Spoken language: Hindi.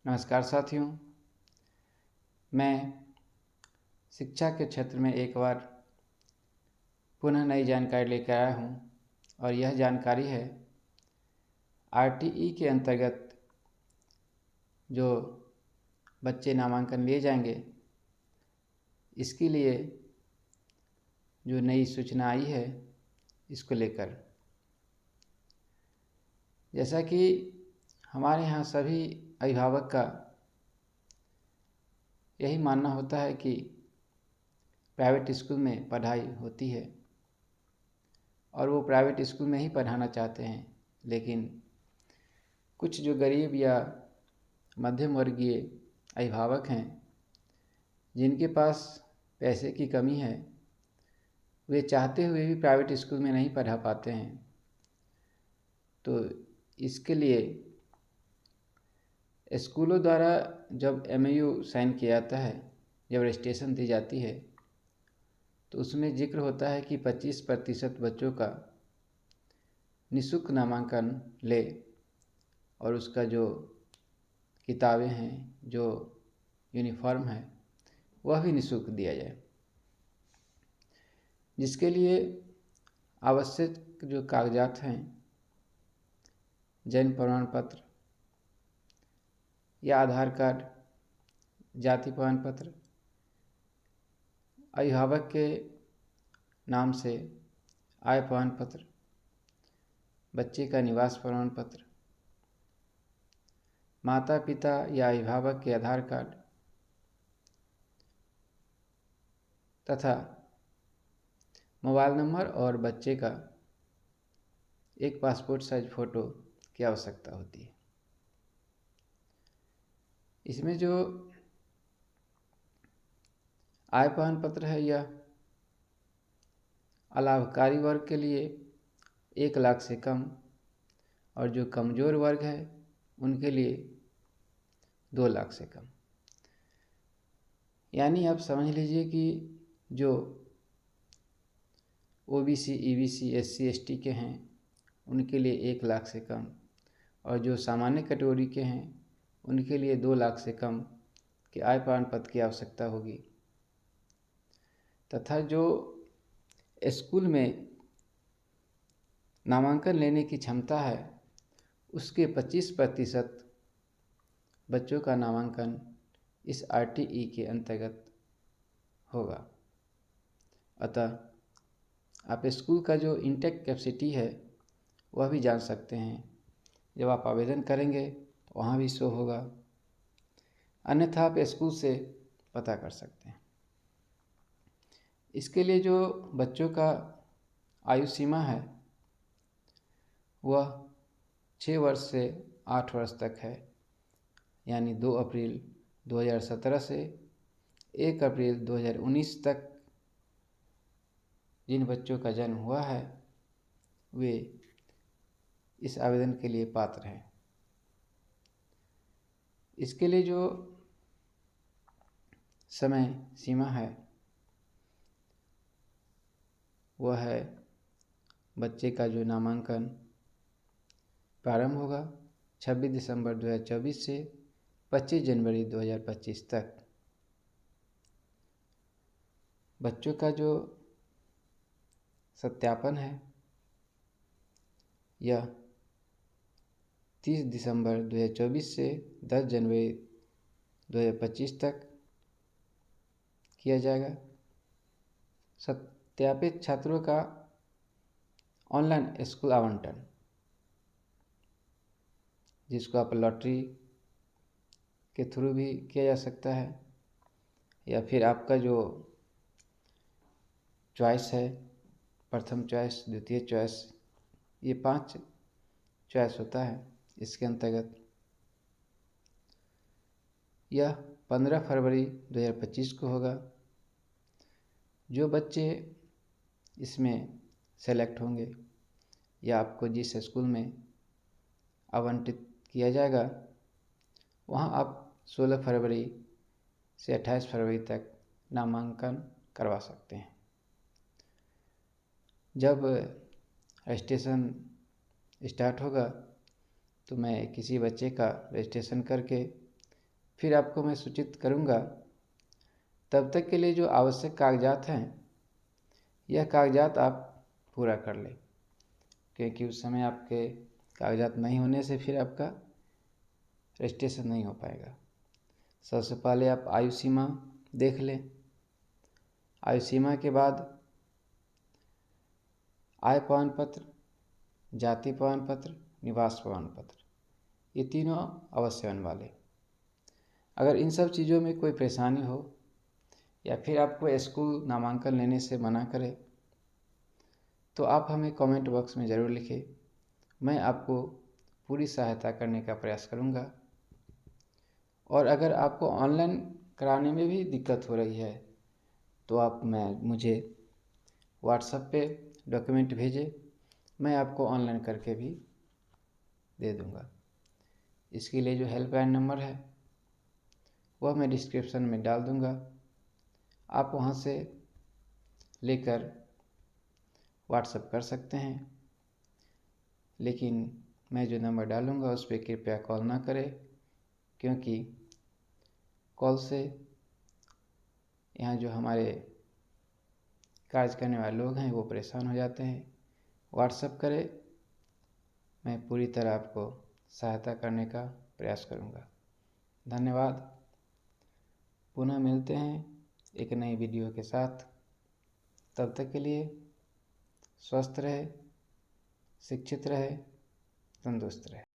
नमस्कार साथियों। मैं शिक्षा के क्षेत्र में एक बार पुनः नई जानकारी लेकर आया हूँ और यह जानकारी है आरटीई के अंतर्गत जो बच्चे नामांकन लिए जाएंगे इसके लिए जो नई सूचना आई है इसको लेकर। जैसा कि हमारे यहाँ सभी अभिभावक का यही मानना होता है कि प्राइवेट स्कूल में पढ़ाई होती है और वो प्राइवेट स्कूल में ही पढ़ाना चाहते हैं, लेकिन कुछ जो गरीब या मध्यम वर्गीय अभिभावक हैं जिनके पास पैसे की कमी है, वे चाहते हुए भी प्राइवेट स्कूल में नहीं पढ़ा पाते हैं। तो इसके लिए स्कूलों द्वारा जब एमओयू साइन किया जाता है, जब रजिस्ट्रेशन दी जाती है, तो उसमें जिक्र होता है कि 25% बच्चों का निःशुल्क नामांकन ले और उसका जो किताबें हैं, जो यूनिफॉर्म है, वह भी निःशुल्क दिया जाए, जिसके लिए आवश्यक जो कागजात हैं, जन्म प्रमाण पत्र या आधार कार्ड, जाति प्रमाण पत्र, अभिभावक के नाम से आय प्रमाण पत्र, बच्चे का निवास प्रमाण पत्र, माता पिता या अभिभावक के आधार कार्ड तथा मोबाइल नंबर और बच्चे का एक पासपोर्ट साइज फ़ोटो की आवश्यकता होती है। इसमें जो आय प्रमाण पत्र है यह अलाभकारी वर्ग के लिए 1 लाख से कम और जो कमज़ोर वर्ग है उनके लिए 2 लाख से कम। यानी आप समझ लीजिए कि जो ओबीसी, ईबीसी, एससी, एसटी के हैं उनके लिए 1 लाख से कम और जो सामान्य कैटेगरी के हैं उनके लिए 2 लाख से कम के आय प्रमाण पत्र की आवश्यकता होगी। तथा जो स्कूल में नामांकन लेने की क्षमता है उसके 25% बच्चों का नामांकन इस आरटीई के अंतर्गत होगा। अतः आप स्कूल का जो इंटेक कैपेसिटी है वह भी जान सकते हैं। जब आप आवेदन करेंगे तो वहाँ भी शो होगा, अन्यथा आप स्कूल से पता कर सकते हैं। इसके लिए जो बच्चों का आयु सीमा है वह 6 वर्ष से 8 वर्ष तक है, यानी 2 अप्रैल 2017 से 1 अप्रैल 2019 तक जिन बच्चों का जन्म हुआ है वे इस आवेदन के लिए पात्र हैं। इसके लिए जो समय सीमा है वह है बच्चे का जो नामांकन प्रारंभ होगा 26 दिसंबर 2024 से 25 जनवरी 2025 तक। बच्चों का जो सत्यापन है यह 30 दिसंबर 2024 से 10 जनवरी 2025 तक किया जाएगा। सत्यापित छात्रों का ऑनलाइन स्कूल आवंटन, जिसको आप लॉटरी के थ्रू भी किया जा सकता है, या फिर आपका जो चॉइस है, प्रथम चॉइस, द्वितीय चॉइस, ये 5 चॉइस होता है। इसके अंतर्गत यह 15 फरवरी 2025 को होगा। जो बच्चे इसमें सेलेक्ट होंगे या आपको जिस स्कूल में आवंटित किया जाएगा वहाँ आप 16 फरवरी से 28 फरवरी तक नामांकन करवा सकते हैं। जब रजिस्ट्रेशन स्टार्ट होगा तो मैं किसी बच्चे का रजिस्ट्रेशन करके फिर आपको मैं सूचित करूँगा। तब तक के लिए जो आवश्यक कागजात हैं, यह कागजात आप पूरा कर लें, क्योंकि उस समय आपके कागजात नहीं होने से फिर आपका रजिस्ट्रेशन नहीं हो पाएगा। सबसे पहले आप आयु सीमा देख लें। आयु सीमा के बाद आय प्रमाण पत्र, जाति प्रमाण पत्र, निवास प्रमाण पत्र, ये तीनों अवश्य होने वाले। अगर इन सब चीज़ों में कोई परेशानी हो या फिर आपको स्कूल नामांकन लेने से मना करे तो आप हमें कमेंट बॉक्स में ज़रूर लिखें। मैं आपको पूरी सहायता करने का प्रयास करूँगा। और अगर आपको ऑनलाइन कराने में भी दिक्कत हो रही है तो आप मुझे व्हाट्सएप पे डॉक्यूमेंट भेजें, मैं आपको ऑनलाइन करके भी दे दूँगा। इसके लिए जो हेल्पलाइन नंबर है वह मैं डिस्क्रिप्शन में डाल दूँगा। आप वहाँ से लेकर व्हाट्सएप कर सकते हैं, लेकिन मैं जो नंबर डालूँगा उस पर कृपया कॉल ना करें, क्योंकि कॉल से यहाँ जो हमारे कार्य करने वाले लोग हैं वो परेशान हो जाते हैं। व्हाट्सएप करें, मैं पूरी तरह आपको सहायता करने का प्रयास करूँगा। धन्यवाद। पुनः मिलते हैं एक नई वीडियो के साथ। तब तक के लिए स्वस्थ रहे, शिक्षित रहे, तंदुरुस्त रहे।